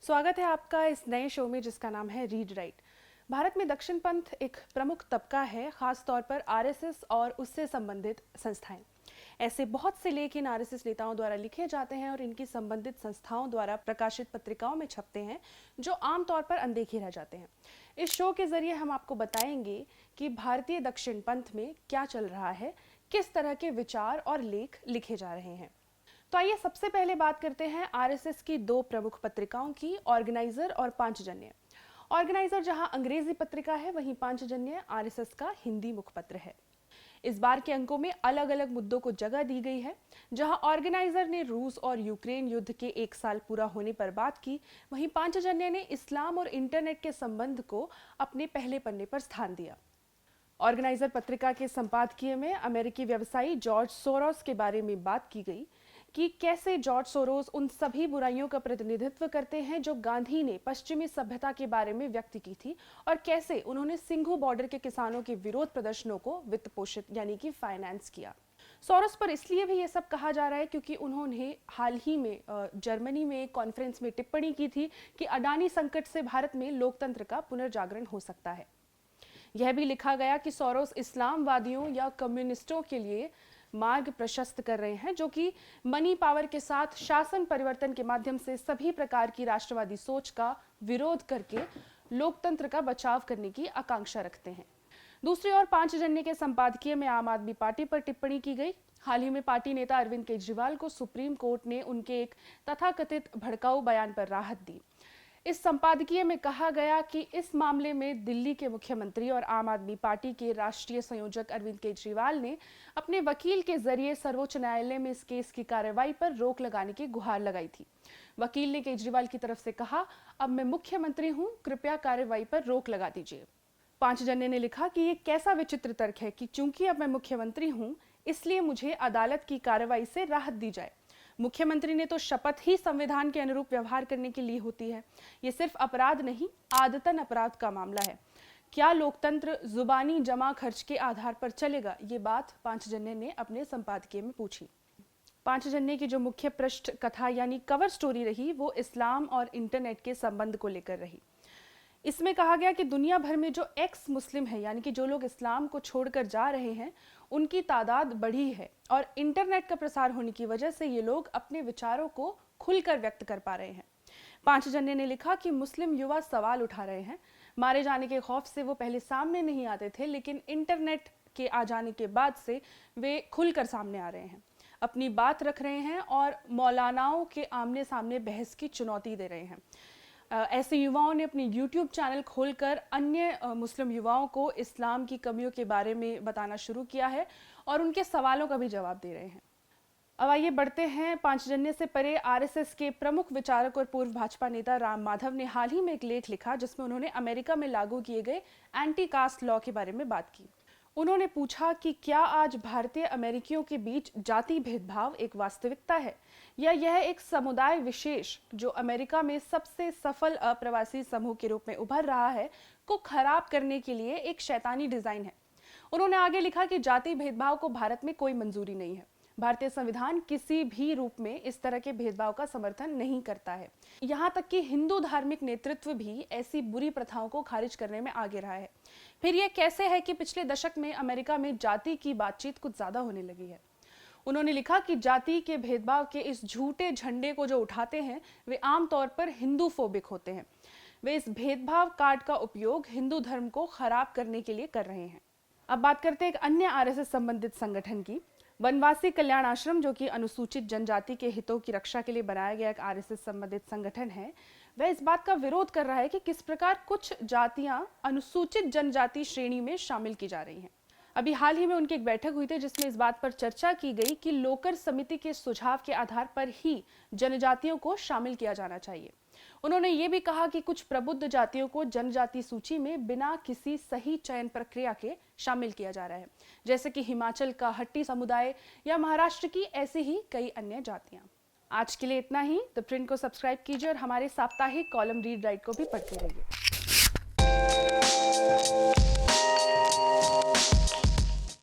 स्वागत है आपका इस नए शो में जिसका नाम है रीड राइट। भारत में दक्षिण पंथ एक प्रमुख तबका है, खास तौर पर आरएसएस और उससे संबंधित संस्थाएं। ऐसे बहुत से लेख इन आरएसएस नेताओं द्वारा लिखे जाते हैं और इनकी संबंधित संस्थाओं द्वारा प्रकाशित पत्रिकाओं में छपते हैं, जो आमतौर पर अनदेखे रह जाते हैं। इस शो के जरिए हम आपको बताएंगे कि भारतीय दक्षिण पंथ में क्या चल रहा है, किस तरह के विचार और लेख लिखे जा रहे हैं। तो आइए सबसे पहले बात करते हैं आरएसएस की दो प्रमुख पत्रिकाओं की, ऑर्गेनाइजर और पांचजन्य। ऑर्गेनाइजर जहां अंग्रेजी पत्रिका है, वहीं पांचजन्य आरएसएस का हिंदी मुखपत्र है। इस बार के अंकों में अलग अलग मुद्दों को जगह दी गई है। जहां ऑर्गेनाइजर ने रूस और यूक्रेन युद्ध के 1 साल पूरा होने पर बात की, वहीं पांचजन्य ने इस्लाम और इंटरनेट के संबंध को अपने पहले पन्ने पर स्थान दिया। ऑर्गेनाइजर पत्रिका के संपादकीय में अमेरिकी व्यवसायी जॉर्ज सोरोस के बारे में बात की गई कि कैसे जॉर्ज सोरोस उन सभी बुराइयों का प्रतिनिधित्व करते हैं जो गांधी ने पश्चिमी सभ्यता के बारे में व्यक्त की थी, और कैसे उन्होंने सिंघू बॉर्डर के किसानों के विरोध प्रदर्शनों को वित्त पोषित यानी कि फाइनेंस किया। सोरोस पर इसलिए भी ये सब कहा जा रहा है क्योंकि उन्होंने हाल ही में जर्मनी में एक कॉन्फ्रेंस में टिप्पणी की थी कि अडानी संकट से भारत में लोकतंत्र का पुनर्जागरण हो सकता है। यह भी लिखा गया कि सोरोस इस्लामवादियों या कम्युनिस्टों के लिए मार्ग प्रशस्त कर रहे हैं, जो कि मनी पावर के साथ शासन परिवर्तन के माध्यम से सभी प्रकार की राष्ट्रवादी सोच का विरोध करके लोकतंत्र का बचाव करने की आकांक्षा रखते हैं। दूसरी ओर पांचजन्य के संपादकीय में आम आदमी पार्टी पर टिप्पणी की गई। हाल ही में पार्टी नेता अरविंद केजरीवाल को सुप्रीम कोर्ट ने उनके एक तथाकथित भड़काऊ बयान पर राहत दी। इस संपादकीय में कहा गया कि इस मामले में दिल्ली के मुख्यमंत्री और आम आदमी पार्टी के राष्ट्रीय संयोजक अरविंद केजरीवाल ने अपने वकील के जरिए सर्वोच्च न्यायालय में इस केस की कार्रवाई पर रोक लगाने की गुहार लगाई थी। वकील ने केजरीवाल की तरफ से कहा, अब मैं मुख्यमंत्री हूं, कृपया कार्रवाई पर रोक लगा दीजिए। पांचजन्य ने लिखा कि ये कैसा विचित्र तर्क है कि चूंकि अब मैं मुख्यमंत्री हूं, इसलिए मुझे अदालत की कार्रवाई से राहत दी जाए। मुख्यमंत्री ने तो शपथ ही संविधान के अनुरूप व्यवहार करने के लिए होती है। ये सिर्फ अपराध नहीं, आदतन अपराध का मामला है। क्या लोकतंत्र जुबानी जमा खर्च के आधार पर चलेगा? ये बात पांचजन्य ने अपने संपादकीय में पूछी। पांचजन्य की जो मुख्य पृष्ठ कथा यानी कवर स्टोरी रही, वो इस्लाम और इंटरनेट के संबंध को लेकर रही। इसमें कहा गया कि दुनिया भर में जो एक्स मुस्लिम है, यानी कि जो लोग इस्लाम को छोड़कर जा रहे हैं, उनकी तादाद बढ़ी है, और इंटरनेट का प्रसार होने की वजह से ये लोग अपने विचारों को खुलकर व्यक्त कर पा रहे हैं। पांचजन्य ने लिखा कि मुस्लिम युवा सवाल उठा रहे हैं। मारे जाने के खौफ से वो पहले सामने नहीं आते थे, लेकिन इंटरनेट के आ जाने के बाद से वे खुलकर सामने आ रहे हैं, अपनी बात रख रहे हैं और मौलानाओं के आमने सामने बहस की चुनौती दे रहे हैं। ऐसे युवाओं ने अपनी YouTube चैनल खोलकर अन्य मुस्लिम युवाओं को इस्लाम की कमियों के बारे में बताना शुरू किया है और उनके सवालों का भी जवाब दे रहे हैं। अब आइए बढ़ते हैं पांचजन्य से परे। आरएसएस के प्रमुख विचारक और पूर्व भाजपा नेता राम माधव ने हाल ही में एक लेख लिखा जिसमें उन्होंने अमेरिका में लागू किए गए एंटी कास्ट लॉ के बारे में बात की। उन्होंने पूछा कि क्या आज भारतीय अमेरिकियों के बीच जाति भेदभाव एक वास्तविकता है, या यह एक समुदाय विशेष जो अमेरिका में सबसे सफल अप्रवासी समूह के रूप में उभर रहा है, को खराब करने के लिए एक शैतानी डिजाइन है। उन्होंने आगे लिखा कि जाति भेदभाव को भारत में कोई मंजूरी नहीं है। भारतीय संविधान किसी भी रूप में इस तरह के भेदभाव का समर्थन नहीं करता है। यहाँ तक कि हिंदू धार्मिक नेतृत्व भी ऐसी बुरी प्रथाओं को खारिज करने में आगे रहा है। फिर यह कैसे है कि पिछले दशक में अमेरिका में जाति की बातचीत कुछ ज्यादा होने लगी है। उन्होंने लिखा कि जाति के भेदभाव के इस झूठे झंडे को जो उठाते हैं, वे आमतौर पर हिंदू फोबिक होते हैं। वे इस भेदभाव कार्ड का उपयोग हिंदू धर्म को खराब करने के लिए कर रहे हैं। अब बात करते हैं एक अन्य आरएसएस संबंधित संगठन की। वनवासी कल्याण आश्रम, जो कि अनुसूचित जनजाति के हितों की रक्षा के लिए बनाया गया एक आरएसएस संबंधित संगठन है, वह इस बात का विरोध कर रहा है कि किस प्रकार कुछ जातियां अनुसूचित जनजाति श्रेणी में शामिल की जा रही हैं। अभी हाल ही में उनकी एक बैठक हुई थी जिसमें इस बात पर चर्चा की गई कि लोकर समिति के सुझाव के आधार पर ही जनजातियों को शामिल किया जाना चाहिए। उन्होंने ये भी कहा कि कुछ प्रबुद्ध जातियों को जनजाति सूची में बिना किसी सही चयन प्रक्रिया के शामिल किया जा रहा है, जैसे कि हिमाचल का हट्टी समुदाय या महाराष्ट्र की ऐसी ही कई अन्य जातियां। आज के लिए इतना ही। द प्रिंट को सब्सक्राइब कीजिए और हमारे साप्ताहिक कॉलम रीड राइट को भी पढ़ते रहिए।